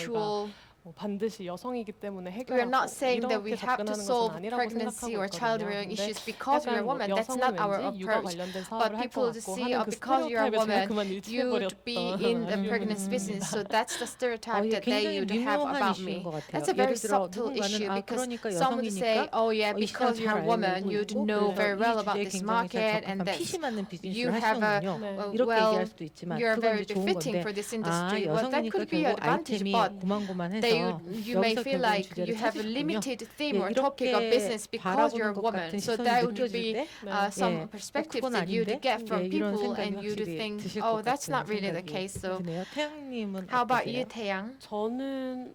ritual 반드시 여성이기 때문에 We are not 해결하고 saying that we 이렇게 have to 접근하는 것은 solve 아니라고 pregnancy 생각하고 or child-rearing 있거든요. issues because we are 약간 women. That's 여성은 not our 왠지 육아 approach. 관련된 But 사업을 할 것 people to 같고 see, 하는 그 because you're a 스테레오타입에 제가 woman, 그만 you'd be 일치해버렸던 in the pregnancy business. So that's the stereotype 이게 that they 굉장히 would have 미묘한 about 이슈인 me. 것 같아요. That's a very 예를 들어 subtle 누군가는 issue because 그러니까 some would say, 여성이니까 oh yeah, 이 시장 because you're a 잘 woman, 알고 you'd 있고 know 그래서 very well 이 about 주제에 this 굉장히 잘 market and 적합한 that PC 맞는 비즈니스를 you have a 하시는군요. 네. 이렇게 well, 얘기할 수도 있지만 you're 그건 very 이제 좋은 befitting 건데 for this 아 industry. Well, that 여성이니까 could be an 결국 advantage, 아이템이 but 고만고만해서 you may 여기서 feel 결국은 like 주제를 you have a 찾으시군요. limited theme 예, or topic of 이렇게 business because you're 바라보는 a 것 woman. 같은 So 시선이 that would 느껴질 be 때 some 예, perspectives 그건 that you'd 아닌데 get from 예, 이런 people, 생각이 and you'd 확실히 think, 드실 oh, 것 that's 같은 not really the 생각이 case. So 드네요. 태양님은 how about you, 어떠세요? Taeyang? 저는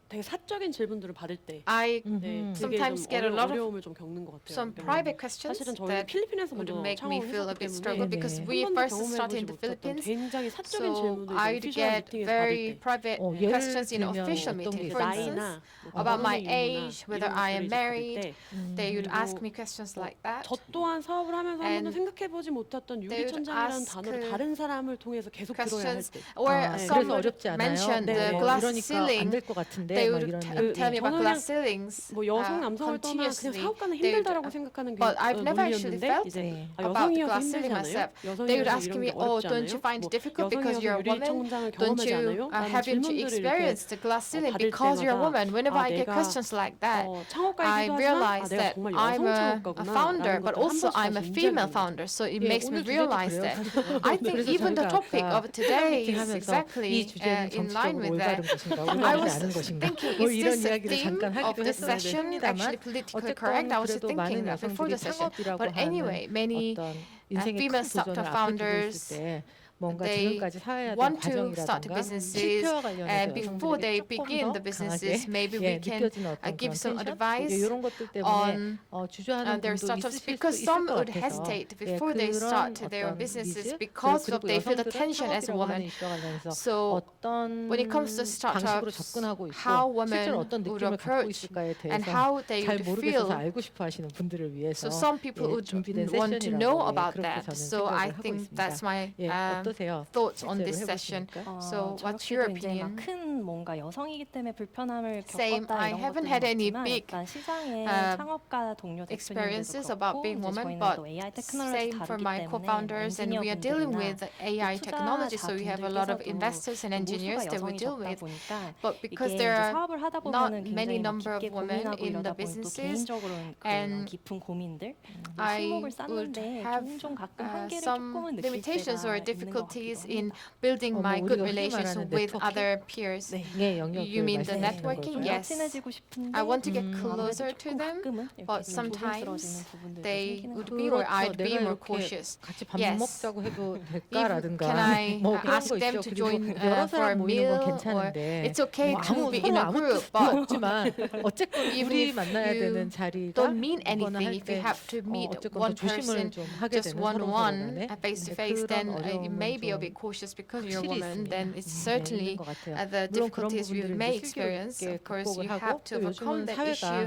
되게 사적인 질문들을 받을 때 I 네, 음흠. 되게 sometimes 좀 get a lot of 어려움을 좀 겪는 것 같아요. some 왜냐면 private questions 사실은 저희는 that 필리핀에서 would 먼저 make me feel a 창업을 bit 했었기 struggle 때문에 because 네네. we 한 번도 first started 경험해보지 in the 못했던 Philippines. 굉장히 사적인 So 질문을 I'd 오피셜 get 미팅에서 받을 very 때 private 예를 questions in 들면 official 어떤 meeting. 게 For 있을까요? instance, 나이나 뭐 about my 결혼의 유무나 age, whether 이런 I am 것들을 이제 받을 married, 때 they would 그리고 ask me questions like that. 저 또한 사업을 하면서 한 번도 And 생각해보지 못했던 they would 유리천장이라는 ask 단어를 다른 사람을 통해서 계속 들어야 할 questions 때 or 아, some 그래서 would 어렵지 않아요. mention the 네, glass 이러니까 안 ceiling. 될 것 같은데 They 막 would 이런 tell me about 저는 glass ceilings 뭐 여성 남성을 떠나 그냥 continuously. 사업가는 They would, 힘들다라고 생각하는 게 but I've never actually 논리였는데 felt 이제 네. about the 여성이어서 glass ceiling 힘들잖아요. myself. They would 여성이어서 ask 이런 me, 게 oh, 어렵지 don't you 않아요? find it difficult because you're a woman? 유리천장을 Don't 경험하지 you 않아요? 라는 haven't you 질문들을 이렇게 experienced the glass ceiling 받을 because you're a 때마다 woman? Whenever I get 내가 questions like that, I 창업가이기도 하지만 realize 내가 that 정말 I'm 여성 a 창업가구나 founder, 라는 but 것들 한 also 번씩 I'm a 다시 female 인지하게 되는 founder. So it 예, makes me 오늘 주제도 realize 그래요. that. 사실은. I think 그래서 even the 저희가 topic 아까 of today is 하면서 이 exactly 주제는 in line 정치적으로 with 올바른 that. 것인가 I 올바르지 was 않은 것인가 thinking, 뭐 is 이런 this the 이야기를 theme 잠깐 of 하기도 this 했었는데 session actually politically correct? I was 어쨌건 그래도 thinking 많은 that before the 여성들이 session. 창업이라고 But anyway, 하는 many 어떤 인생의 큰 female 도전을 startup 앞에 두고 founders, 있을 때 뭔가 they 지금까지 살아야 될 want to start 과정이라든가 businesses, 실패와 관련해서 and before they 여성들에게 begin 조금 the 더 businesses, 강하게 maybe 예, we can 느껴지는 어떤 give 그런 some 텐션 advice 이런 것들 때문에 on 주저하는 their 분도 startups 있으실 수 because 있을 some 것 would 같아서 hesitate 예, before they 그런 start their 어떤 businesses 니즈 because of 그리고 they feel the 여성들은 tension as a 창업이라고 하는 woman. 이슈와 관련해서 So 어떤 when it comes to 방식으로 startups, 접근하고 있고 how 실제로 women 어떤 would 느낌을 갖고 approach 있을까에 and 대해서 how they 잘 would 모르겠어서 feel. 알고 싶어 하시는 분들을 위해서 So some people 예, would 준비된 want to know 세션이라고 예, about 그렇게 that. 저는 So I 생각을 하고 think 있습니다. that's my 예, 어떠세요? thoughts on 실제로 this session. 해보시니까? So what's your 저렇게도 이제 막 opinion? 큰 뭔가 여성이기 때문에 불편함을 Same. 겪었다 I 이런 haven't 것들은 had any 없지만 big, 일단 시장에 창업가 동료 experiences 대표님들도 about 그렇고 being 이제 woman, 저희는 but 또 AI 테크놀로지 same for 다루기 my 때문에 co-founders, and we are dealing 엔지니어분들이나 with AI 투자자 technology, so we have a lot of 분들께서도 investors and engineers 모수가 that we 여성이 deal 적다 with. 보니까 But because 이게 there 이제 are 사업을 하다 not 보면은 many 굉장히 막 number 깊게 of women 고민하고 in 이러다 the 보니 또 businesses, 개인적으로는 그런 and 깊은 고민들 I 실목을 would 쌓는데 have 종종 가끔 한계를 some 조금은 느낄 limitations 때가 or 있는 것 difficulties 같기도 in 합니다. building my 우리가 good 흔히 relations 말하는 with 네트워킹? other peers. 예, 영역을 You mean the 말씀하시는 networking? 거죠? 좀 Yes. 친해지고 싶은데 I want to get 아무래도 closer to 조금 them, 가끔은 이렇게 but 좀 sometimes 조심스러워지는 부분들도 they 생기는 would 것 be or 그렇죠. I'd be 내가 more 이렇게 cautious. 같이 밥 Yes. 먹자고 해도 Even 될까라든가 can I 뭐 그런 ask 거 them 있죠. to 그리고 join 여러 for a 사람 모이는 meal, 건 or 괜찮은데 it's okay 뭐 to be in a 아무 group, 뜻도 but 없지만 어쨌건 even 우리 if 만나야 you 되는 자리가 don't mean 있거나 anything, if you 할 때 have to meet 어쨌건 one 더 조심을 person 좀 하게 just 되는 서로 서로 one-on-one, 간에 face to 근데 face, 그런 then you 어려움은 may be a 좀 bit cautious because you're a 확실히 woman. 있습니다. Then it's 있는 certainly 것 같아요. the 물론 그런 difficulties you 부분들을 may 이제 experience. 슬기롭게 Of course, 극복을 you 하고 have to 또 overcome 요즘은 the 사회가 issue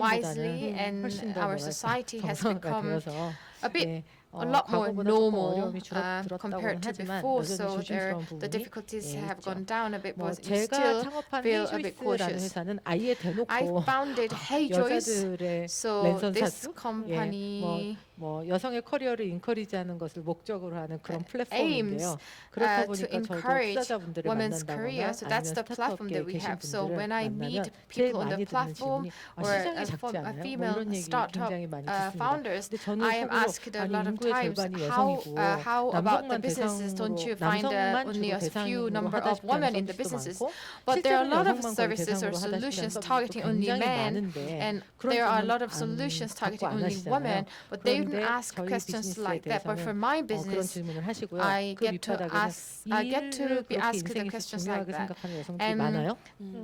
wisely, 이전보다는 and 훨씬 더 our 뭐랄까 society has 정상화가 become 되어서 a bit 예, a lot more 과거보다 조금 normal 어려움이 줄어들었다고는 compared to 하지만 before. 여전히 So 조심스러운 the 부분이 difficulties 예, have 있죠. gone down a bit, 뭐 but you 제가 still 창업한 feel a bit 헤이조이스라는 cautious. 회사는 아예 I 대놓고 founded Hey Joyce. 여자들의 So 랜선 this 사수, company 뭐 여성의 커리어를 인커리지하는 것을 목적으로 하는 그런 aims 플랫폼인데요. 그렇다 to 보니까 저도 encourage 투자자분들을 women's 만난다거나 career. So that's 아니면 the platform that 스타트업계에 we 계신 have. So 분들을 when I 만나면 meet 제일 people on 많이 the 듣는 platform 질문이 or 시장이 a 작지 않나요? 뭐 female 이런 얘기 startup 굉장히 많이 듣습니다. founders, 근데 저는 I am 속으로 asked a 아니 lot of 인구의 times, 절반이 여성이고 how about the 남성만 businesses? Don't 대상으로 you find 남성만 only 주로 a few 대상으로 number of 하다시피 women 하는 in the 서비스도 businesses? 많고 But there are a 실제로 lot of 여성만 거의 services or 대상으로 하다시피 하는 solutions 서비스도 targeting only 굉장히 men, 많은데 and 그런 there are a 질문 lot of 안 solutions 받고 targeting 안 only 하시잖아요. women. But they wouldn't 그런데 ask 저희 questions 비즈니스에 like that. But for my 그런 business, 질문을 하시고요. I 그 get to 밑바닥에는 get to 일을 be 그렇게 asked the 인생에서 questions like 중요하게 that. 생각하는 여성들이 And 많아요.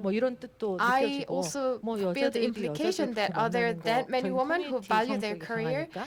뭐 이런 뜻도 I 느껴지고 also 뭐 feel the 여자들이 implication 여자들 that are there 만나는 거 that many 저희 women who 커뮤니티 value their 성격이 career 강하니까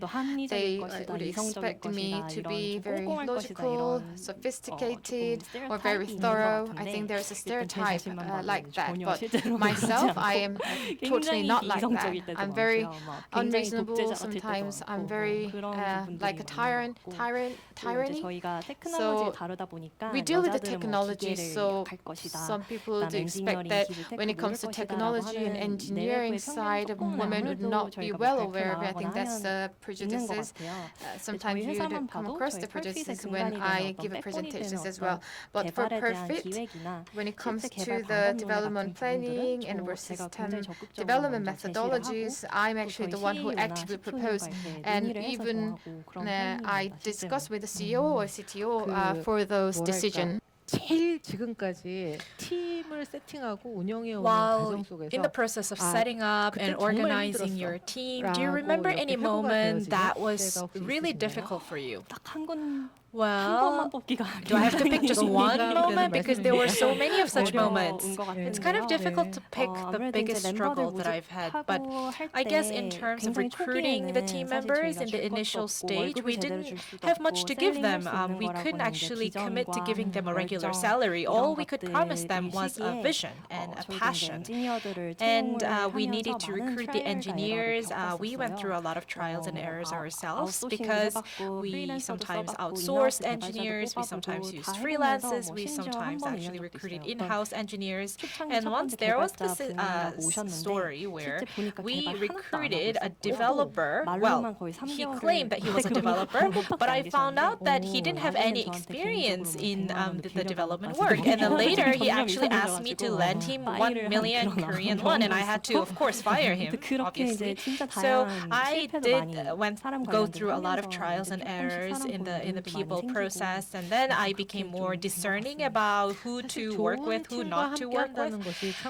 더 합리적일 they 것이다, would 이성적일 expect me 것이다, to 이런 be 좀 very 꼼꼼할 것이다 logical, 이런 sophisticated, 조금 or very 스테레오타입이 있는 것 thorough. I 같은데 think there's a 일단 제 stereotype 자신만 봐도 like that. 전혀 But 실제로 myself, 그렇지 I 않고 am totally 굉장히 not like 이성적일 that. 때도 I'm very 많고요. 막 굉장히 unreasonable. 독재자 같을 때도 Sometimes I'm 많고 very 그런 like 부분들이 a tyrant, 많은 것 같고 tyrant, 또 이제 tyranny. 저희가 테크놀로지를 So 다루다 보니까 we deal with the 여자들은 뭐 technology, 기계를 so 약할 것이다. some people 그다음에 do expect 엔지니어링 that 기술 테크 when it 모를 comes to 것이다라고 technology and 하는 engineering 내외부의 side, a 편견 woman would 조금은 not 아무래도 be 저희가 well aware of it. I 발표나 think that's 하면 the 있는 것 prejudices. 같아요. Sometimes 저희 you 회사만 come 봐도 across 저희 the prejudices 펄핏의 when 근간이 I 되는 give 어떤 백본이 되는 a presentations as 어떤 well. But for 개발에 대한 Perfit, 기획이나 when it 실제 comes to 개발 the 방법론 development 같은 planning 부분들은 and 제가 system 굉장히 적극적으로 development 먼저 제시를 하고 methodologies, I'm 또 actually 저희 the one who CEO나 actively CTO님과 propose 이렇게 and 논의를 해서 even 정하고 그런 I 편입니다. discuss 실제로. with the CEO or CTO 그 for those 뭐랄까, decisions. 제일 지금까지 팀을 세팅하고 운영해 오는 While 과정 속에서 in the process of 아, setting up 그때 and 정말 organizing 힘들었어. your team, do you 라고 remember 이렇게 any 회고가 moment 되어지는 that 때가 was 혹시 really 있으신가요? difficult for you? 딱 한 번만 Well, 뽑기가 do I have to pick just one 굉장히 moment? Because there were so many of such 어려운 moments. 것 It's kind of 같은데요. difficult to pick the 아무래도 biggest 이제 struggle 멤버들 that I've had. But 모집하고 I guess in 할 terms of 때 굉장히 recruiting the 초기에는 team 사실 members 저희가 in the 줄 것도 initial 없고 stage, 월급을 we 제대로 didn't 줄 수도 have 없고 much to give 셀링할 them. 수 있는 We couldn't 거라고는 이제 actually commit to 비전과 giving them a regular 열정 salary. All 이런 we could promise them 것들이 was a 시기에 vision and a 저희도 이제 passion. 엔지니어들을 And 채용을 we 하면서 needed to 많은 recruit the 트라이얼과 engineers. 에러를 We went through a 겪었었어요. lot of trials and errors ourselves 아웃소싱도 because 해봤고 we 프리랜서도 sometimes 써봤고 outsourced 인하우스 engineers, we 개발자도 sometimes 뽑아보고 used 다 해보면서 freelancers, 뭐 we 심지어 sometimes 한번 actually 이런 적도 recruited 있어요. in-house engineers. 초창기 And 첫 once 번째 there was 개발자 this 분이라고 오셨는데 story where 실제 보니까 we 개발 하나도 안 recruited 하고 a 있었고 developer. Well, 말로만 거의 he 3개월을 claimed that he was a developer, but I found out that he didn't have any experience in the development work. And then later he actually asked me to lend him 1 million Korean won, and I had to, of course, fire him, 그렇게 obviously. 이제 진짜 So 다양한 I 실패도 did 많이 사람 go 관련된 through a lot of 하면서 trials 이제 and 조금씩 errors 사람 in 보는 the 눈도 많이 people 생기고 process, and then I became more discerning about who to work with, who not to work with.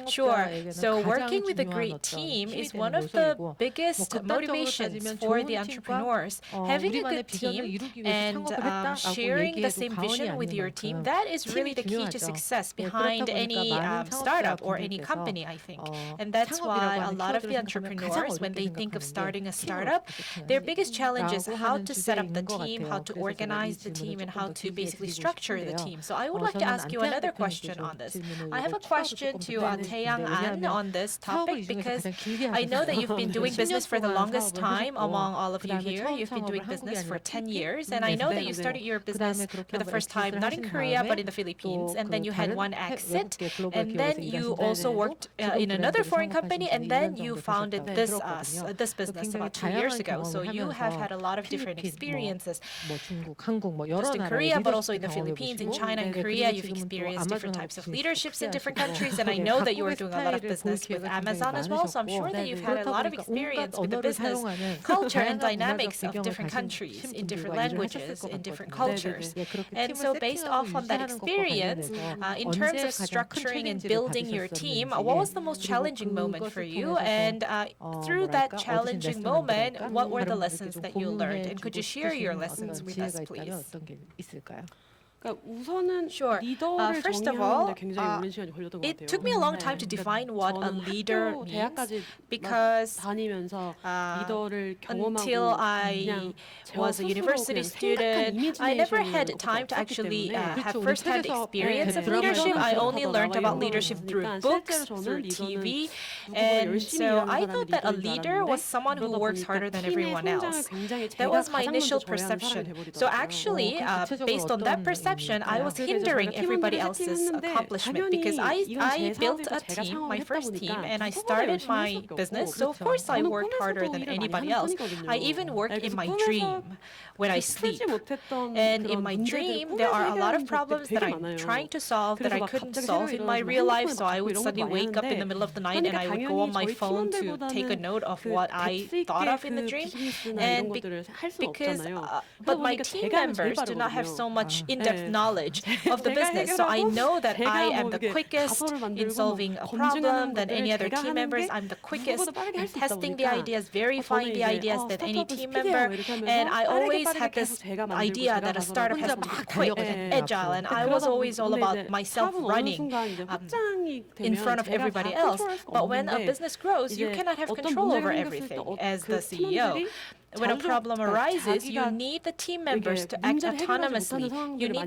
Sure. So working with a great team is one of the biggest motivations for the entrepreneurs. Having a good team and sharing the same vision with your team, that is really the key to success behind any startup or any company, I think. And that's why a lot of the entrepreneurs, when they think of starting a startup, their biggest challenge is how to set up the team, how to organize the team, and how to basically structure the team. So I would like to ask you another question on this. I have a question to Taeyang An on this topic because I know that you've been doing business for the longest time among all of you here. You've been doing business for 10 years, and I know that you started your business for the first time not in Korea but in the Philippines, and then you had one exit, and then you also worked in another foreign company, and then you founded this business about 2 years ago. So you have had a lot of different experiences. Just in Korea, but also in the Philippines, in China, and Korea, you've experienced different types of leaderships in different countries, and I know that you are doing a lot of business with Amazon as well, so I'm sure that you've had a lot of experience with the business culture and dynamics of different countries, in different languages, in different cultures. And so based off on that experience, in terms of structuring and building your team, what was the most challenging moment for you? And through that challenging moment, what were the lessons that you learned? And could you share your lessons with us, please? 그러니까 우선은 Sure. 리더를 First of all, 정의하는데 굉장히 오랜 시간이 걸렸던 것 같아요. It took me a long time to define what a 저는 leader 학교, means 대학까지 because 다니면서 리더를 경험하고 until I 그냥 was a university student, I never had time to actually have first-hand experience of leadership. I only learned about leadership through books, through TV, and so I thought that a leader was someone who works harder than everyone else. That was my initial perception. So actually, based on that perception, I was hindering everybody else's accomplishment because I built a team, my first team, and I started my business. So of course I worked harder than anybody else. I even work in my dream when I sleep. And in my dream, there are a lot of problems that I'm trying to solve that I couldn't solve in my real life. So I would suddenly wake up in the middle of the night and I would go on my phone to take a note of what I thought of in the dream. And but my team members do not have so much in-depth knowledge of the business. So I know that I am the quickest in solving a problem than any other team members. I'm the quickest in testing the ideas, verifying the ideas than any team member. And I always had this idea that a startup has to be quick and agile, and I was always all about myself running in front of everybody else. But when a business grows, you cannot have control over everything as the CEO. When a problem arises, you need the team members to act autonomously. You need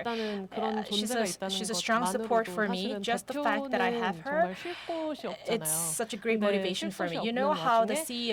leader. 있다는 그런 She's 존재가 a 있다는 she's a strong support for me. 것만으로도 Just the fact that I have 사실은 her, 정말 쉴 곳이 it's 없잖아요. such a great 근데 motivation 쉴 for me. 곳이 You know 없는 how the 와중에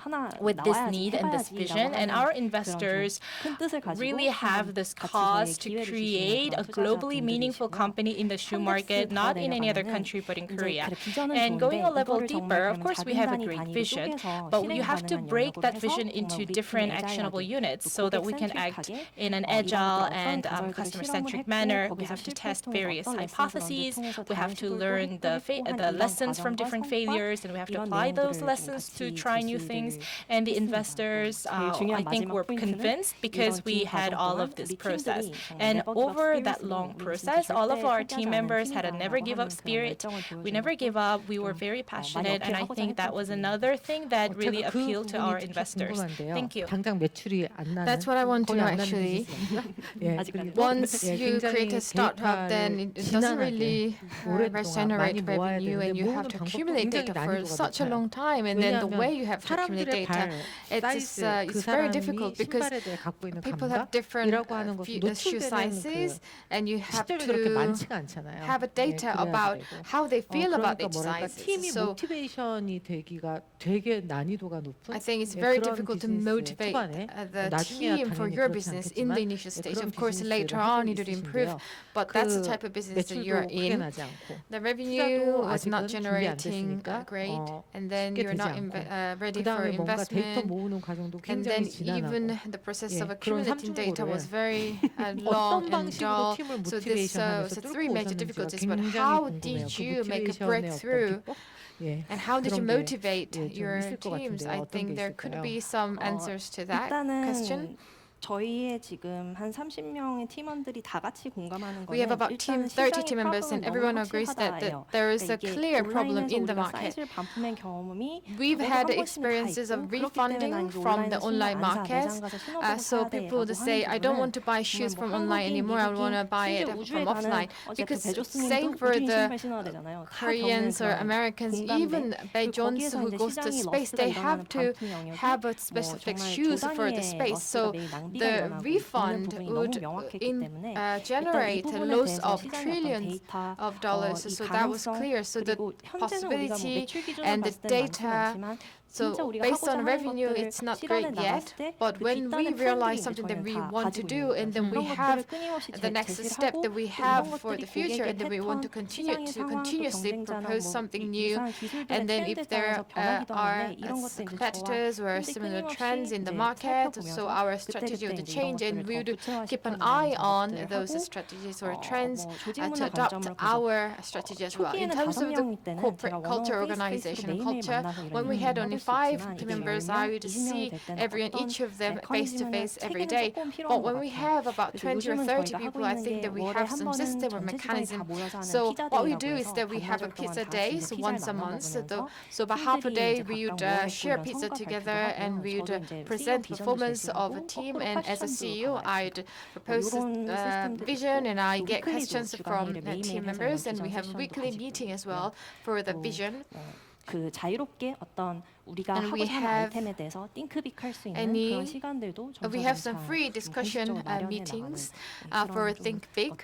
하나 with this 나와야지 need and this this vision, and our investors really have this cause to create a globally meaningful company in the shoe market, not in any other country but in Korea. And going a level deeper, of course, we have a great vision, but you have to break that vision into different actionable units so that we can act in an agile and customer-centric manner. We have to test various hypotheses. We have to learn the lessons from different failures, and we have to apply those lessons to try new things. And the investors, I think, were convinced because we had all of this process. And over that long process, all of our team members had a never give up spirit. We never gave up. We were very passionate, and I think that was another thing that really appealed to our investors. Thank you. 당장 매출이 안 나는 That's what I want to know 거의 안 나는 actually. 비즈니스입니다. 예, 그리고 Once 예, you 굉장히 create a startup, then it doesn't 지난하게 really 오랫동안 generate 많이 모아야 revenue, and 되는데 you have 모으는 to 방법도 accumulate 굉장히 data for 난이도가 such a 높아요. long time, and then the way you 왜냐하면 have to accumulate 사람들의 data, 발 it's 사이즈, 그 very 사람이 difficult because 신발에 대해 갖고 있는 people have different 감각이라고 하는 것은 shoe 노출되는 sizes, 그 and you have 시점이 그렇게 to 많지가 않잖아요. have a data 그래야 about 되고. how they feel about 그러니까 each 뭐랄까 sizes. 팀이 So 모티베이션이 되기가 되게 난이도가 높은 I think it's 예, very 그런 difficult to 비즈니스의 motivate 초반에 the 나중에야 team for 당연히 your 그렇지 business in the 않겠지만 initial 예, stage. 그런 Of course, 비즈니스를 later 하고 on you need to improve, 있으신데요. but that's the 그 type of business that you're 매출도 크게 in. 나지 않고 The revenue 투자도 was not 아직은 준비 안 generating 됐으니까 great, and then 쉽게 you're 되지 not 않고 ready 그 for 다음에 뭔가 데이터 investment. 모으는 과정도 And then 굉장히 even 지난하고 the process 예, of 그런 accumulating data was 삼중고를 very 어떤 long and 방식으로 dull. 팀을 So this 모티베이션하면서 so 뚫고 three major 오셨는지가 difficulties. But 굉장히 how 궁금해요. did 그 you make a 모티베이션의 어떤 breakthrough? 비법? 예, And how did you 그런 게 motivate 예, 좀 your 있을 것 teams? 같은데요. I 어떤 게 think there could 있을까요? be some answers to that question. 일단은 저희의 지금 한 30명의 팀원들이 다 같이 공감하는 거는 We have about 일단은 30 시장의 team members, and problem은 everyone 너무 agrees that 확실하다예요. there is a 이게 clear problem 온라인에서 in the 우리가 market. 사이즈를 반품한 경험이 We've 적어도 had 한 번씩은 다 experiences 있고, of 그렇기 때문에 난 refunding 이제 from the 온라인에서 online 신발 안 사, market. 매장 가서 신어보고 So 사야 people 돼라고 would say, 하는 I don't 부분은 want to buy shoes 정말 from 뭐 online 한국인, anymore. I 미국인, want to buy it 심지어 우주에 from offline. 가는 Because 베조스님도 same for 우주인 the 신발 신어야 되잖아요. 다 Koreans or 겪는 Americans, 공감대. even Bejons 거기에서 who 이제 goes to 시장이 space, 러스가 they 일어나는 have to 반품 영역이 have a specific 정말 shoes for the 조단위의 space. So 러스가 매일 낭비가 the 일어나고 있는 refund 부분이 would 너무 명확했기 때문에 일단 이 generate a 부분에 loss 대해서 of 시장의 어떤 trillions 데이터, of dollars. 이 So that was 가능성, clear. So the 그리고 현재는 우리가 뭐 possibility 매출 기준으로 and the 봤을 때는 많지는 data. 않지만 So 진짜 우리가 based 하고자 on 하는 revenue, 것들을 it's not 실현해 great yet. 나갔을 때 But 그 when we 뒷단의 realize 플랜들이 something that 저희는 we 다 want to 가지고 do, 있는 and 거예요. then we 그런 have 것들을 끊임없이 the next 제시를 step 하고 that we 이런 have for 것들이 the future, 고객의 and then we want to 패턴, continue 시장의 to 상황, 또 continuously 경쟁자나 propose 뭐 something 이 new. 이상한 기술들의 And then if 트렌드에 there 따라서 변하기도 are 하는데 이런 것들 이제 저와 competitors or 팀들이 similar 끊임없이 trends in the 이제 market, so 살펴보면서 our strategy would 그때그때 change, 이제 and 이런 we would 것들을 keep an 구체화시켜나가는 eye on 작업들을 those 하고 strategies or trends 뭐 조직문화 to adopt 관점으로 계속 our strategy as well. In 초기에는 terms of the 5명일 때는 제가 corporate culture, 원어원 organizational 페이스북 culture, 매일매일 만나서 when we 이런 had 얘기를 only 해볼 수 5 있지만 team 이게 members, 10명, I would 20명이 see 될 때는 every and 어떤 each of them face to 메커니즘이나 face every 체계는 day. 조금 필요한 But 것 when we 같아요. have about 그래서 20 or 요즘은 30 저희가 하고 people, I 있는 think 게 that we 월에 have 한 some 번은 system or 전 직원이 mechanism. 다 모여서 하는 So what we 피자데이라고 do is 해서 that we have a 반나절 동안 pizza 다 day, 같이 so 이제 once a 피자를 month. So, 나눠 so about half a 팀들이 day 이제 we would 각각 뭐 share 했고 pizza 이런 성과 together, 발표하고 and we would 저도 이제 present CEO 비전도 performance 제시하고 of a team. 거꾸로 And as a 퀘션도 CEO, 가와 I'd 있어요. propose 이런 the 시스템들이 vision, and I 있고, get 위클리도 questions 주간 from 일에 the team 매일매일 해서 members, 이런 and we 비전 have 세션도 weekly 가지고 meeting as 있고요. well for the 또 vision. 그 자유롭게 어떤 우리가 And we 하고자 하는 have 아이템에 대해서 띵크빅 할 수 있는 any- 그런 시간들도 We have some free discussion meetings for Think Big,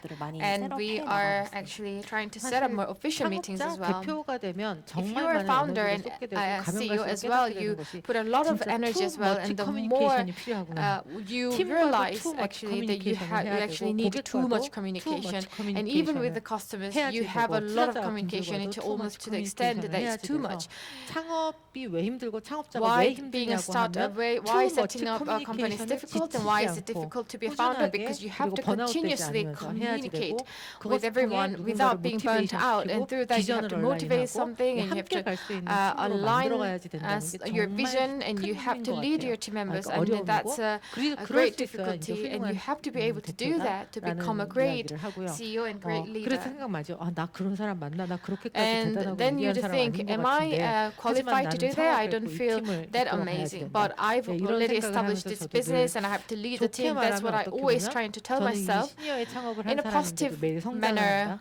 and we are actually trying to set up more official meetings as well. 대표가 되면 If you 정말 are a 많은 founder 에너지를 and 쏟게 되고 a 가면 CEO 갈수록 as well, 깨닫게 you 되는 것이 put a lot of 진짜 energy too as well, much and the more communication이 필요하구나. you 팀과도 realize too much actually that you communication을 해야 actually 되고, need too much 고객과도 communication, too much and even with communication을 the customers, 해야지 you have a 되고, lot of 투자자 communication 분들과도 into too almost much to the extent that communication을 it's 해야지 too 돼서 much. 창업이 왜 힘들고 창업자가 Why 왜 being a 힘드냐고 startup, 하면 why too much setting up a company is communication을 difficult, and why is 지치지 it 않고 difficult to be a founder? 꾸준하게 Because you have 그리고 to 번아웃되지 continuously 않으면서 해야지 communicate 되고 with 그것을 everyone 통해 without 누군가를 being burnt out, and 모티베이션시키고 through that you have 비전을 to motivate 얼라인하고 something, and you have 함께 to 갈 수 있는 팀으로 align 만들어가야지 된다는 게 your 정말 vision, and 큰 you have 힘인 to 것 lead 같아요. your team members, 그러니까 and 어려움이고 that's a 그럴 great 수 있어야 이제 difficulty, and you 훌륭한 have to be able to do that to become a 대표다라는 great 이야기를 하고요. CEO and great leader. 그래서 생각하죠. 아, 나 그런 사람 만나 나 그렇게까지 And 대단하고 then 위대한 you'd 사람 think, 아닌 것 am I 같은데 qualified to do that? I don't 이 feel 팀을 that 이끌어가야지 amazing. 된다. But I've 네, 이런 already 생각을 established 하면서 this 저도 business, 늘 and I have to lead the 좋게 team. That's 말하면 what I 어떻게 always 보면 trying to tell 저는 이 myself. 시니어에 창업을 한 In a 사람인데도 positive 매일 성장을 manner, 한다.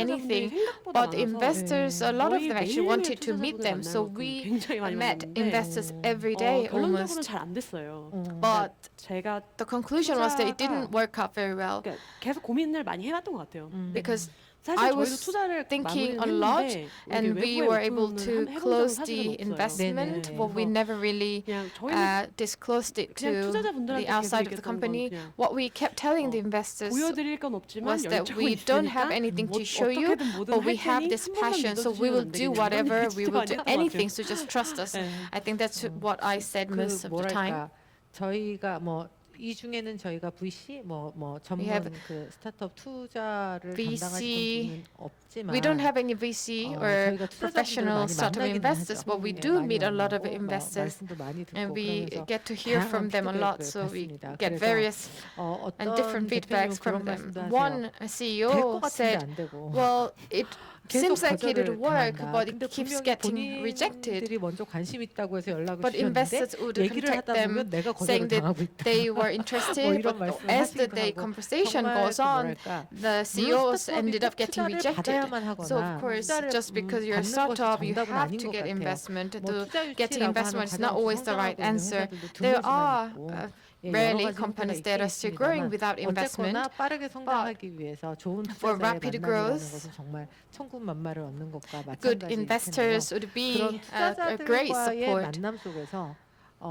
anything. But investors, a lot of them actually wanted to meet them. So we met investors every day 결론적으로는 almost. 잘 안 됐어요. But 제가 the conclusion was that it didn't work out very well 계속 고민을 많이 해왔던 것 같아요. because 사실 I 저희도 was 투자를 thinking 마무리는 a lot, 했는데 and 이게 we 외부에 were able 오픈을 to 해본 적은 close 사실은 the 없어요. investment, 네네. but we never really 그냥 저희는 disclosed it 그냥 to 투자자분들한테 the outside 계속 of the 얘기했던 건 company. 그냥 What we kept telling the investors 보여드릴 건 없지만 was that 열정은 we don't have 있으니까 anything 뭐 to show you, 어떻게든 뭐든 but 할 we have 테니 this 한 번만 passion, so we 믿어주시면 will 안 do 되겠냐. whatever, 이런 we 얘기 will 진짜 do 많이 anything, 하더라고요. so just trust us. 네. I think that's what I said most of the time. 뭐랄까 저희가 뭐 이 중에는 저희가 VC 뭐 전문 have 그 스타트업 투자를 VC, 담당하시는 분은 없지만 We don't have any VC or 저희가 투자자분들을 professional 많이 startup 만나기는 investors, 하죠. but we 네, do 많이 meet a lot of 만나고, investors, 말씀도 많이 듣고 and we 그러면서 get to hear from them a lot, 피드백을 so we 받습니다. get 그래서 various and 어떤 different feedbacks 대표님은 from 그런 them. 말씀도 하세요. One 될 CEO 것 같은데 said, 안 되고. well, it 계속 seems like it would 거절을 work, 당한다. but 근데 it keeps 분명히 getting rejected. 본인들이 먼저 관심 있다고 해서 연락을 But 주셨는데 investors would 얘기를 contact 하다 them 보면 내가 saying 거절을 that 당하고 있다. they were 뭐 interested, 이런 but 말씀을 as the 하시기도 day 하고 conversation 정말 goes on, 뭐랄까 the CEOs 스타트업이 ended up 꼭 getting 투자를 rejected. 받아야만 So 하거나 of course, 투자를 just because you're a 받는 것이 startup, you 정답은 have 아닌 to 것 get 같아요. investment. 뭐 To 투자 getting 유치라고 하는 investment is not 가장 always the right 성장하고 있는 answer. 회사들도 There 드물지만 are 있고 예, rarely 여러 가지 companies 형태가 that are still growing 있겠습니다만 without investment. 어쨌거나 빠르게 성장하기 위해서 좋은 for 투자자의 rapid 만남이라는 growth, 것은 정말 천군만마를 얻는 것과 Good 마찬가지일 텐데요. investors would be 그런 a great 투자자들과의 support. 만남 속에서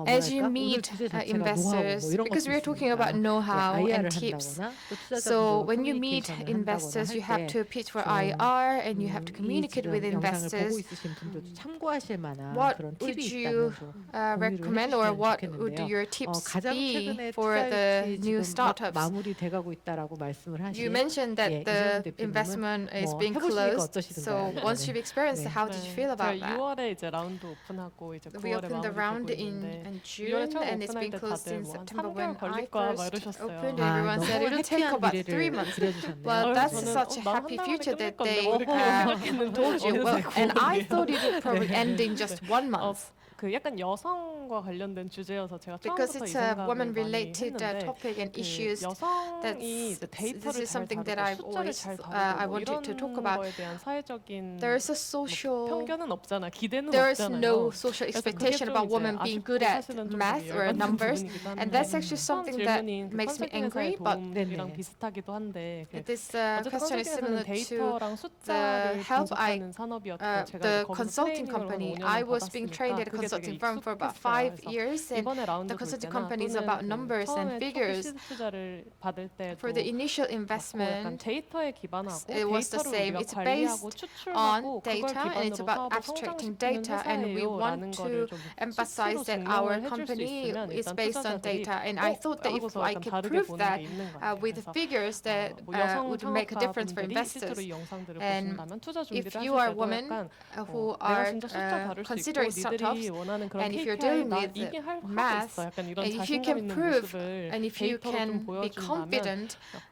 As you 뭐랄까? 오늘 meet 주제 자체가 investors, 노하우 뭐 이런 because 것도 we're talking about 있으니까. know-how 예, and IR을 tips. 한다거나 또 So 투자자분들과 when you meet 커뮤니케이션을 investors, 한다거나 you have 할 때 to pitch for 좀, IR, and you have to 이 communicate with 지금 영상을 보고 investors. 있으신 분들도 참고하실 만한 What 그런 would 팁이 you 있다면 좀 recommend, or 해주시면 what would 좋겠는데요. your tips 가장 be 최근에 for the 투자일지 new 지금 막 startups? 마무리돼가고 있다라고 말씀을 하신 You mentioned that 예, the 이재용 대표님은 investment is 뭐 being 해보시니까 closed. 어떠시던가요? So once 네. you've experienced it, 네. how did you feel about 제가 that? 6월에 이제 라운드 오픈하고 이제 We 9월에 opened the round 마무리되고 in 있는데 June, 처음 and it's been 오픈할 때 closed 다들 in 뭐한 September 3개월 when I 걸릴 거야 막 first 이러셨어요. opened. 아, Everyone 너무 said it'll take 해피한 about 미래를 3 months. 그려주셨네요. Well, that's 저는 such a 나는 happy 한 future 달에 that 끝낼 they 건데 뭐 이렇게 생각했는데 told you. Well, 어느새 and I 9월이에요. thought it would probably end in just 1 month. 그 약간 여성과 관련된 주제여서 제가 Because 처음부터 이 it's a 생각을 많이 woman-related 했는데 topic and 그 issues. 여성이 이제 This 데이터를 is 잘 something that 다루고 I've 숫자를 always 잘 I 다루고 뭐 wanted to talk 이런 about. 거에 대한 사회적인 There is a 뭐 social. 편견은 없잖아. 기대는 There is 없잖아요. no social 그래서 그게 expectation 좀 about 이제 women being 아쉽고 good at 사실은 좀 math 되게 or 열받는 numbers, 부분이기도 and 한데 that's actually 처음 something that 질문인 그 makes me 컨설팅 angry. 회사의 But 도움이랑 네네. 비슷하기도 한데 그 this 어쨌든 question is 컨설팅 similar 회사는 to 데이터랑 숫자를 help 분석하는 산업이었고 제가 the 이제 거기서 consulting 트레이닝을 company. 한 5년을 I was being trained at a 받았으니까 그게 consulting 되게 firm for about 익숙했어요. 5 years, and 이번에 라운드 the 볼 consulting 때나 company is 또는 about 그 numbers and 처음에 초기 figures. 시드 투자를 받을 때도 For the initial 약간 investment, 데이터에 기반하고 it was the 데이터를 same. 우리가 It's 관리하고 based 추출하고 on 그걸 data, and it's 기반으로 about 사업을 abstracting 성장시키는 data, and we 회사예요라는 want 거를 to 좀 emphasize 수치로 that our 증명을 해줄 수 company 있으면 is 일단 based on 투자자들이 data. And I thought that if 하고서 I 약간 could 다르게 prove 보는 that 게 있는 것 같아요. with 그래서 figures that 뭐 여성 would make a difference for 창업가분들이 investors. 실제로 이 영상들을 And 보신다면 투자 If 준비를 you are 하실 때도 women 약간 who 내가 are 진짜 숫자 다룰 수 있고 considering 니들이 startups, 원하는 그런 and if you're KPI dealing 나 with 이게 하고 math, 있어. 약간 이런 and if you 자신감 can 있는 prove, 모습을 and if you 데이터로 좀 can be 보여준다면 confident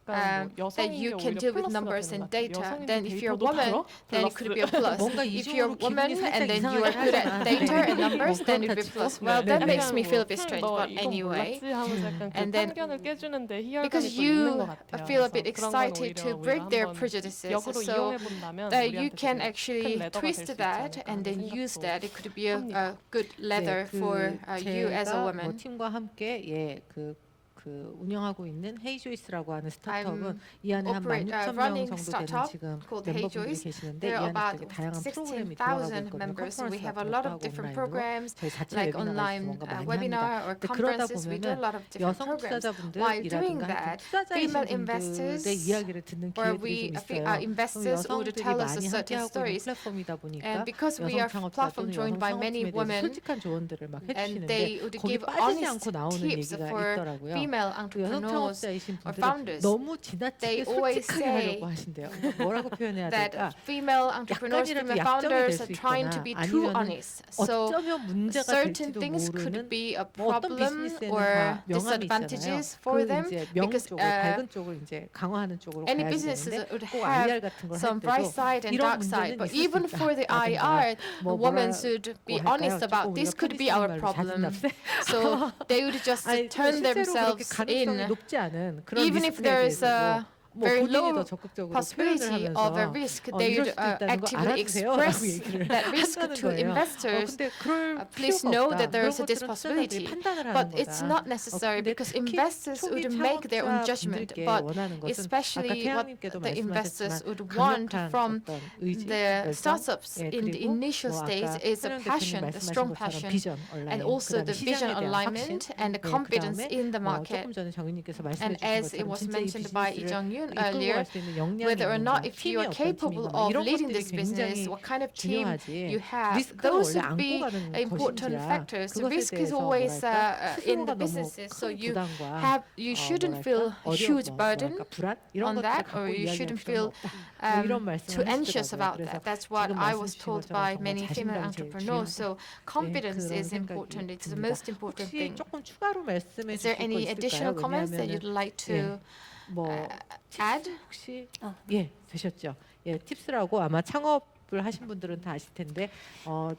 약간 뭐 that you 여성인 게 can 오히려 deal with 플러스가 numbers 되는 and 것 같아요. data, 여성인데 then if you're a 데이터도 woman, 다뤄? then it could be a plus. 뭔가 If you're a 이쪽으로 woman 기분이 and 살짝 then you are 이상하게 good at 하잖아. data and numbers, then it would be 그렇다 plus. 치고. Well, that 네, makes 네. me feel a bit 뭐, strange, 너 but 이건 anyway. 몰랐지 하면서 약간 그 And then 편견을 깨주는데 희열감이 Because 또 있는 you 것 같아요. feel a 그래서 bit 그런 건 excited 오히려 to 우리가 break their 한번 prejudices. 역으로 So 이용해 본다면 you 우리한테 can 되게 큰 actually 레더가 될 twist 수 있지 that 않을까 and 하는 then use 생각도 that. It could be a 합니다. good leather for you as a 제가 woman. 뭐 팀과 함께 운영하고 있는 헤이조이스라고 하는 스타트업은 이 안에 한 operate- 16,000명 running 정도 되는 startup 지금 called 멤버분들이 HeyJoyce. 계시는데 There 이 are 안에 about 되게 다양한 프로그램이 16,000 들어가고 있거든요. members. So we 컨퍼런스 have a 같은 lot 것도 of 하고 different 온라인으로 programs, 저희 자체 like 웨비나가 있어서 online 뭔가 많이 합니다. webinar or 근데 그러다 conferences. We do a 보면은 lot of different 여성 programs. While doing 투자자분들이라든가 that, 투자자이신 female 분들의 investors 이야기를 듣는 or 기회들이 we 좀 있어요. 그럼 investors would 여성들이 tell us 많이 certain 함께하고 있는 stories. 플랫폼이다 보니까 And because we 여성 are 창업자 platform 또는 joined 여성 by many 창업팀에 대해서 women, 솔직한 조언들을 막 and 해주시는데 they would 거기 give 빠지지 honest 않고 나오는 tips 얘기가 for 있더라고요. female 그 여성 entrepreneurs 창업자이신 or 분들은 founders. 너무 지나치게 They always 솔직하게 say 하려고 하신대요. 뭐라고 표현해야 that 될까? female entrepreneurs, 약간이라도 female 약점이 founders 될 are 수 trying to 있거나 be too 아니면은 honest. So 어쩌면 문제가 certain 될지도 things could 모르는 be a 뭐 어떤 problem 비즈니스에는 or 다 명함이 있잖아요. disadvantages for them, 이제 명 because 쪽으로 밝은 쪽을 이제 강화하는 쪽으로 any 가야 businesses 되는데 would 꼭 have IR 같은 걸 할 some bright 때도 side and 이런 dark side. 문제는 But 있을 수 even for the IR, 뭐 women 뭐라고 should be 할까요? honest about 조금 this 우리가 could be our 페리스 말로 problem. 자진납세? So they would just 아니, turn 실제로 그렇게 themselves 가능성이 in, 높지 않은 그런 even if there is 리스크에 a 대해서도 뭐 very 본인이 low 더 적극적으로 표현을 possibility of a 하면서 risk, 이럴 they would 수도 있다는 거 actively 알아주세요라고 express 얘기를 that risk 한다는 to 거예요. investors. 근데 그럴 Please 필요가 know 없다. that there 그런 is a 것들은 possibility, 투자자들이 판단을 하는 but 거다. it's not necessary 근데 because 특히 investors 초기 would make their own judgment. 창업자분들께 But 원하는 것은 아까 especially what 태양님께도 the investors 말씀하셨지만 would want 강력한 from 어떤 의지, the 열정, startups 예, in the 그리고 initial 뭐 stage 아까 is a 현영 대표님 passion, a 말씀하신 strong 것처럼 passion, 비전, 얼라인, and also 그다음에 the vision 시장에 대한 alignment 확신, and the 예, confidence 그다음에 in the 뭐 market. 조금 전에 정윤님께서 말씀해 And 주신 as it 것처럼 was 진짜 이 mentioned by Lee 비즈니스를 Jong-yoon 이끌고 earlier, 갈 수 있는 역량이 whether or 있는가, not if you 팀이 are 어떤 capable 팀인가, of 이런 leading 것들이 this business, 굉장히 what kind of team 중요하지. you have, 리스크는 those 원래 would 안고 be 가는 important 것인지라 factors. The 그것에 risk is 대해서 always 뭐랄까 in 스스로가 the 너무 businesses, so 큰 you 부담과 you shouldn't feel a huge burden 뭐랄까 불안 이런 on 것들을 that, 갖고 or you 이야기할 shouldn't 필요는 feel 없다. 뭐 이런 말씀을 too anxious 하시더라고요. about 그래서 that. That's what 지금 I 말씀 was 주신 told 것처럼 by 정말 many female 자신감이 제일 entrepreneurs. 중요하다. So confidence 그런 is 생각이 important. It's the 듭니다. most important 혹시 thing. 조금 추가로 말씀해 Is there 주실 거 any additional 있을까요? comments that 왜냐하면은 you'd like to 뭐 add? 혹시 아. 예 되셨죠? 예 팁스라고 아마 창업을 하신 분들은 다 아실 텐데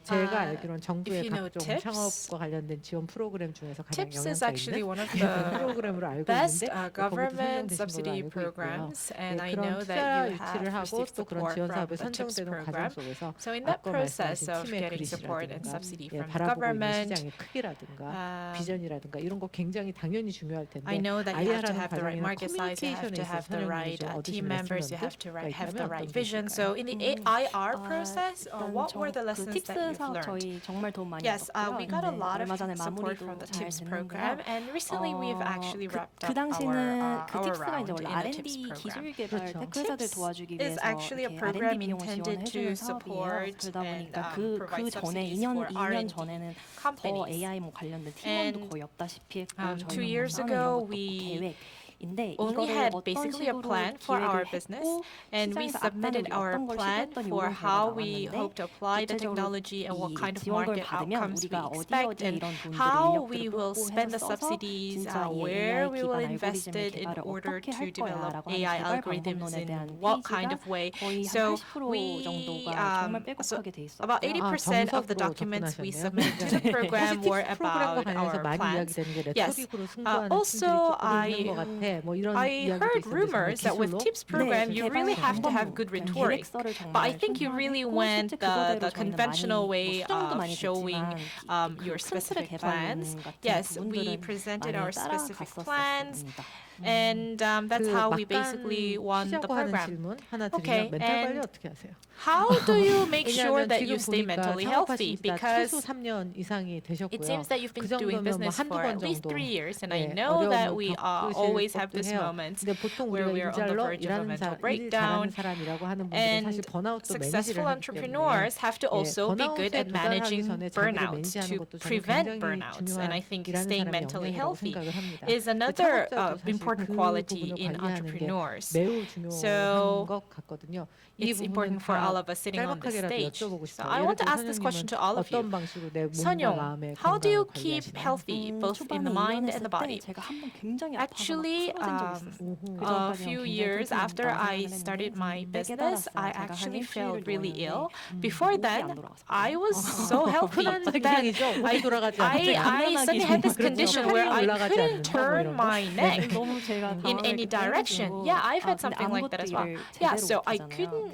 제가 알기로는 정부의 if you know 각종 TIPS, 창업과 관련된 지원 프로그램 중에서 가장 TIPS is 영향가 actually 있는 one of 그런 the 프로그램으로 알고 best 있는데 거기도 government 선정되신 걸로 subsidy 알고 있고요. programs, and I 그런 know 투자 that you 유치를 have 하고 received 또 그런 support 지원 from 사업에 the TIPS 선정되는 과정 program. 속에서 So in that 아까 process 말씀하신 of 팀의 getting support and 그릇이라든가 subsidy 예, from the 바라보고 있는 government, 시장의 크기라든가 비전이라든가 이런 거 굉장히 당연히 중요할 텐데 I know that you have to IR하는 have the right 과정이나 market size, you have 커뮤니케이션에 to have 있어서 the right 설명을 좀 team 얻으신 members, you have to 레슨들가 have the 있다면 right 어떤 게 vision. 있을까요? So in the IR process, what were the 그 lessons that 팁스 you've 사업 learned? 저희 정말 도움 많이 Yes, 얻었고요. we got a lot of 얼마 전에 support 마무리도 from the 잘 TIPS 됐는데요. program, and recently we've actually wrapped 그 up 당시는 그 our 팁스가 이제 round 원래 in a TIPS R&D program. 기술 개발 그렇죠. 테크 회사들 TIPS 도와주기 is 위해서 actually a 이렇게 program R&D 비용을 intended 지원해 to 주는 사업이에요. support 그러다 보니까 and 그 provide 전에 subsidies 2년 for R&D 전에는 더 companies. AI 뭐 관련된 팀원도 And, 거의 없다시피 했고 2 저희는 years 뭐 ago, 이런 것도 we 계획인데 only 이거를 had 어떤 basically a 식으로 plan for our 기획을 business, 했고 and we 시장에서 submitted 앞나는 our 어떤 걸 plan 시도했더니 for 이런 how 결과가 we 나왔는데 hope to apply the 구체적으로 technology and what 이 kind of 지원금을 market 받으면 outcomes we 우리가 어디 expect 어디에 and 이런 돈들을 how 인력들을 we will 뽑고 spend 해서 the 써서 subsidies, 진짜 이 where AI we will 기반 invest 알고리즘을 it in 개발을 order 어떻게 to 할 develop 거야라고 하는 AI 개발 algorithms 방법론에 in 대한 what kind 페이지가 of way. 거의 한 So 80% we 정도가 정말 so 빼곡하게 돼 있었고요. about 80% of the 정석으로 documents we 접근하셨네요. submitted to the program 사실 were 팁스 프로그램과 about 관련해서 our 많이 plans. 이야기되는 게 Yes. 레토릭으로 승부하는 Also, 팀들이 조금 I 있는 것 같아. 뭐 이런 I 이야기도 heard 있었는데 rumors that with 기술로 TIPS program 네, you really 개발 have to have 방법, good 그냥 rhetoric. 계획서를 But I 정말 think you really 충분하고 went 실제 그거대로 the 저희는 conventional 많이 way 수정도 of 많이 showing 됐지만 your 그 큰 틀의 specific 개발론 plans. 같은 Yes, we 부분들은 presented 많이 our specific plans, 따라갔었습니다. and that's 그 how we 막간 basically won the 쉬자고 하는 program. 질문 하나 Okay, 드리면 멘탈 관리 and 어떻게 하세요? How do you make sure 왜냐하면 that 지금 you stay 보니까 mentally 창업하신 healthy? 지 다 Because 최소 3년 이상이 it 되셨고요. seems that you've 그 been doing 정도면 뭐 business 한두 for 번 at least 정도 3 years, and I 예, know that 어려움을 we 겪으실 always have 법도 these 해요. moments 근데 보통 where 우리가 we are on the 일잘러 verge of a 일 mental 잘하는 breakdown, 사람이라고 하는 분들은 and 사실 번아웃도 매니지를 successful 하기 때문에 entrepreneurs have to also be good 번아웃에 at 도달하기 managing 전에 자기를 burnouts 매니지하는 to 것도 저는 prevent 굉장히 burnouts. And I think 중요한 staying 일하는 mentally 사람의 영역이라고 healthy 생각을 합니다. is another important quality in entrepreneurs. 매우 중요한 So 것 같거든요. 이 it's important for all of us sitting on this 짤막하게라도 stage. 여쭤보고 So 싶어요. I 예를 want to 들어 ask this question to all of you. 어떤 방식으로 내 몸과 선영, 마음의 how do you 건강을 keep 관리하시나요? healthy both in the mind and the body? 제가 한번 굉장히 Actually, 아파서 막 쓰러진 적이 있었어요. 오호. a 그전까지는 few 굉장히 years 튼튼히 after I 생활을 started 했는데 my 근데 business, 깨달았어요. I 제가 한 actually 일주일을 felt really ill. 누웠는데 Before 목이 then, 안 돌아갔어요. I was so healthy 흔한 that 증상이죠. 목이 돌아가지 않는. I suddenly had this condition where I couldn't turn my neck 너무 제가 in any direction. Yeah, I've had something like that as well. Yeah, so I couldn't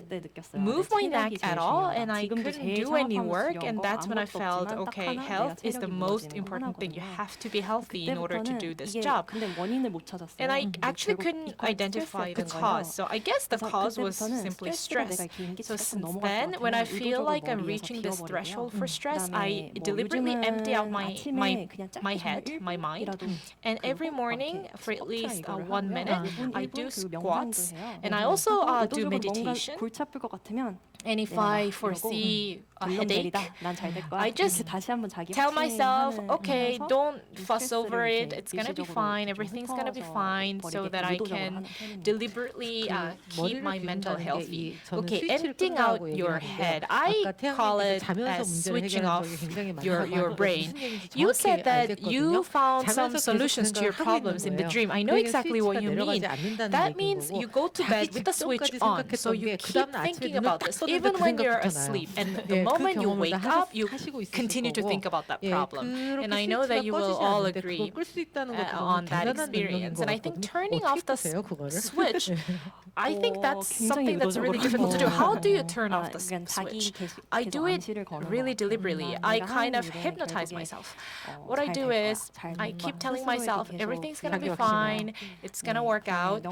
move my neck at all, and I couldn't do any work, and that's when I felt, okay, health is the most important thing. You have to be healthy in order to do this job. 근데 원인을 못 찾았어요. And I actually couldn't identify the cause. So I guess the cause was simply stress. So since then, when I feel like I'm reaching this threshold for stress, I deliberately empty out my head, my mind. And every morning, for at least 1 minute, I do squats. And I also do meditation. 골치 아플 것 같으면 And if I foresee a headache, I just tell myself, okay, don't fuss over it. It's gonna be fine. Everything's gonna be fine, so that I can deliberately keep my mental healthy. Okay, emptying out your head. I call it as switching off your brain. You said that you found some solutions to your problems in the dream. I know exactly what you mean. That means you go to bed with the switch on, so you keep thinking about this even when you're asleep. And the moment you wake up, you continue to think about that problem. And I know that you will all agree on that experience. And I think turning off the switch, I think that's something that's really difficult to do. How do you turn off the switch? I do it really deliberately. I kind of hypnotize myself. What I do is I keep telling myself everything's gonna be fine, it's gonna work out.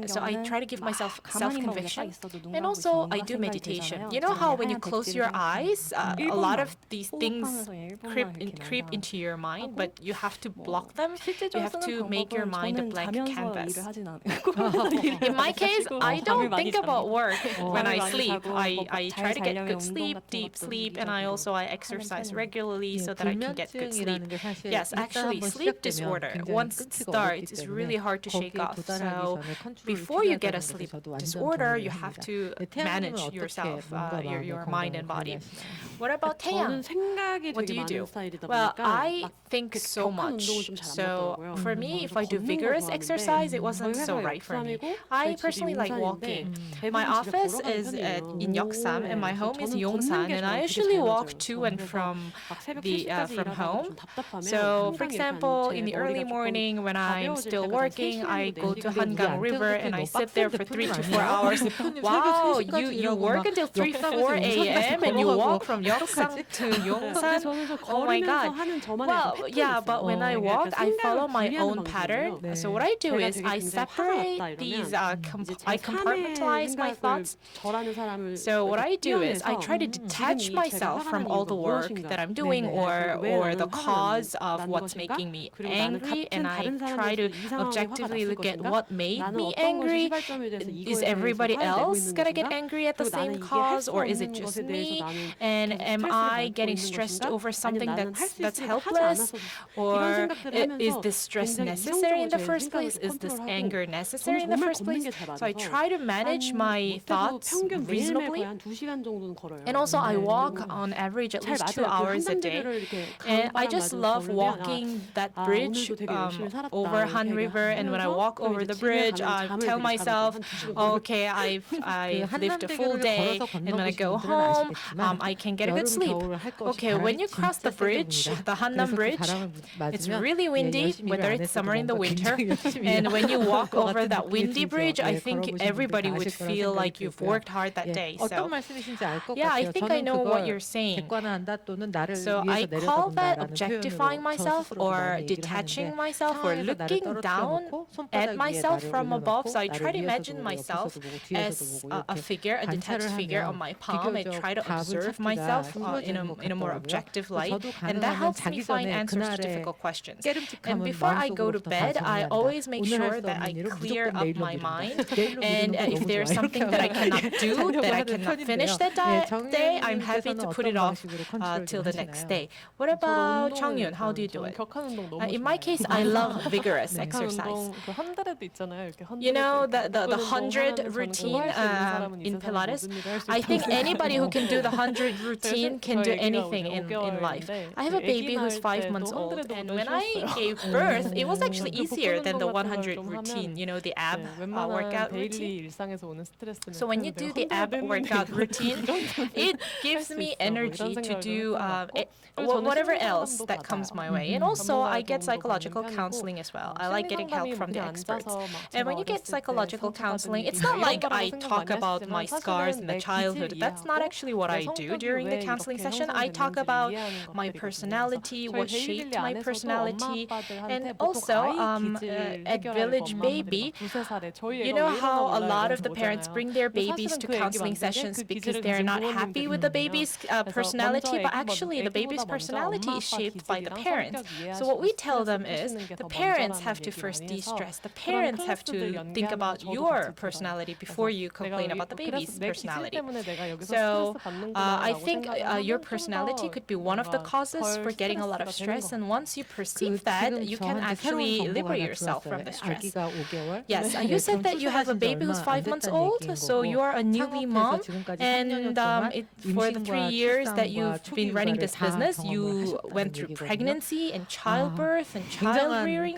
So I try to give myself self-conviction. And also I do meditation. You know how when you close your eyes, a lot of these things creep into your mind, but you have to block them. You have to make your mind a blank canvas. In my case, I don't think about work when I sleep. I try to get good sleep, deep sleep, and I exercise regularly so that I can get good sleep. Yes, actually, sleep disorder, once it starts, is really hard to shake off. So before you get a sleep disorder, you have to manage yourself, your mind and body. What about Taeyang? What do you do? Well, I think so much. So for me, if I do vigorous exercise, it wasn't so right for me. I personally like walking. My office is in Yeoksam and my home is Yongsan, and I usually walk to and from home. So for example, in the early morning when I'm still working, I go to Hangang River and I sit there for 3 to 4 hours. Wow, you work until 3-4 a.m. and you walk from Yeoksam to Yongsan? Oh my god. Well, yeah, but when I walk, I follow my own pattern. So what I do is I separate these, I compartmentalize my thoughts. So what I do is I try to detach myself from all the work that I'm doing or the cause of what's making me angry, and I try to objectively look at what made me angry. Is everybody else gonna get angry at the same cause, or is it just me? And am I getting stressed over something that's helpless? Or is this stress necessary in the first place? Is this anger necessary in the first place? So I try to manage my thoughts reasonably. And also I walk on average at least 2 hours a day. And I just love walking that bridge over Han River. And when I walk over the bridge, I tell myself, okay, I've lived a full day. And when I go home, I can get a good sleep. Okay, when you cross the bridge, the Hannam Bridge, it's really windy, whether it's summer in the winter. And when you walk over that windy bridge, I think everybody would feel like you've worked hard that day. So yeah, I think I know what you're saying. So I call that objectifying myself or detaching myself or looking down at myself from above. So I try to imagine myself as a figure, a detached figure on my palm. I try to observe myself in a more objective light, and that helps me find answers to difficult questions. And before I go to bed, I always make sure that I clear up my mind. And if there's something that I cannot do, that I cannot finish that day, I'm happy to put it off till the next day. What about Chongyun? How do you do it? In my case, I love vigorous exercise. You know, the 100 routine in Pilates, I think anybody who can do the 100 routine can do anything in life. I have a baby who's 5 months old, and when I gave birth, it was actually easier than the 100 routine, you know, the ab workout routine. So when you do the ab workout routine, it gives me energy to do whatever else that comes my way. And also, I get psychological counseling as well. I like getting help from the experts. And when you get psychological counseling, it's not like I talk about my scars in the childhood. That's not actually what I do during the counseling session. I talk about my personality, what shaped my personality, and also at Village Baby, you know how a lot of the parents bring their babies to counseling sessions because they're not happy with the baby's personality, but actually the baby's personality is shaped by the parents. So what we tell them is the parents have to first de-stress. The parents have to think about your personality before you complain about the baby's personality. So I think your personality could be one of the causes for getting a lot of stress, and once you perceive that, you can actually liberate yourself from the stress. Yes, you said that you have a baby who's 5 months old, so you are a newbie mom, and for the 3 years that you've been running this business, you went through pregnancy and childbirth and child rearing.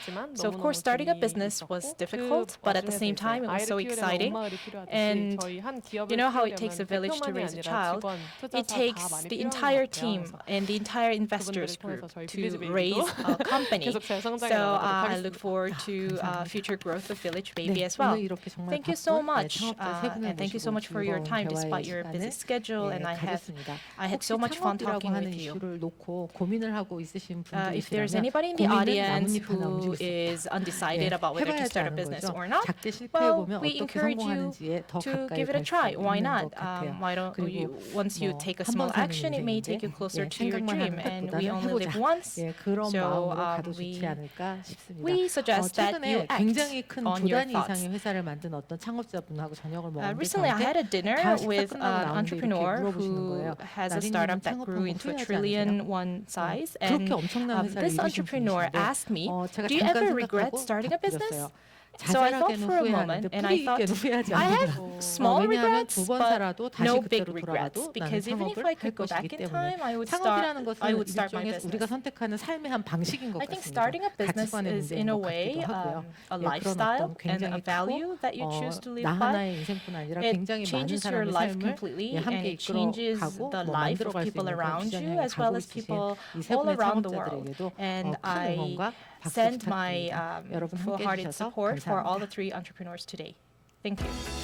힘들었지만 So of 너무너무 course, starting a 재미있었고 business was 그 difficult, but at the 와중에서 same 이제 time, it was 아이를 so 키우려면 exciting. 마을이 필요하듯이 And 저희 한 기업을 you know how 키우려면 it takes a village to 대표만이 raise a 아니라 child. 직원, 투자자 It 다 takes 많이 the 필요한 entire 것 같아요. team 그래서 and the entire investors 그분들을 group 통해서 저희 to 빌리지 베이비도 raise a company. 계속 재성장해 So 나가도록 I 하겠습니다. look forward to future growth of Village Baby 네, as well. 오늘 이렇게 정말 Thank you so 바쁜, much, 창업자 세 분을 and thank you so 모시고 much for your 즐거운 time 대화의 despite your busy 시간을 schedule. And I 가졌습니다. had 혹시 so much fun 창업이라고 talking 하는 with you. 이슈를 놓고 고민을 하고 있으신 If there's 분들이시라면 anybody in the 고민은 audience 나뭇잎 하나 who 움직일 수 없다. is undecided about whether to 해봐야지 start a 아는 business 거죠. or not, 작게 실패해 보면 we 어떻게 encourage you 성공하는지에 더 to 가까이 give it a 갈 수 try. Why 있는 not? 것 같아요. Why don't you? 그리고 Once you 뭐 take a 한 small 번 사는 action, it may take you 인생인데, closer 예, to your 생각만 dream. 하는 And we 것보다는 only live 해보자. once. 예, 그런 So, 마음으로 가도 좋지 we- 않을까 싶습니다. We suggest that you 최근에 act 굉장히 큰 on 두 your 단위 thoughts. 이상의 회사를 만든 어떤 창업자분하고 저녁을 먹었는데 Recently, I had a dinner 다 식사 with 끝나고 an 나오는데 entrepreneur 이렇게 물어보시는 who 거예요. has a 나린이는 startup that 창업한 grew 거 into a 후회하지 trillion 않으세요? one size. 그렇게 And 엄청난 회사를 this 이루신 entrepreneur 분이신데 asked me, 제가 "Do you 잠깐 ever regret 생각하고 starting a business?" 답드렸어요. So I thought 자잘하게는 for a 후회하는데 moment, and 뿌리 I 있게는 thought, 후회하지 I have 않는다. small 왜냐하면 regrets, 두 번 but 살아도 다시 no big 그때로 regrets. 돌아가도 나는 Because even if 창업을 I 할 could go back 것이기 in 때문에 time, I 창업이라는 would 것은 start my 일종의 우리가 business. 선택하는 삶의 한 방식인 것 I think 같습니다. starting a business 가치관의 is 문제인 in a 것 way 같기도 하고요. a 그런 lifestyle 어떤 and 굉장히 a value 크고 that you choose to live 나 by. 하나의 인생뿐 아니라 It 굉장히 많은 changes your 사람의 life 삶을 completely, and 함께 it changes 이끌어가고 the 뭐 life of 만들어갈 수 people 있는 그런 around 비전 you 향해 as well 가고 as 있으신 people 이 세 all 분의 around the world. 창업자들에게도 And 큰 I 응원과 박수 send my 부탁드립니다. 여러분 함께 full-hearted 해주셔서 support for all 감사합니다. the 3 entrepreneurs today. Thank you.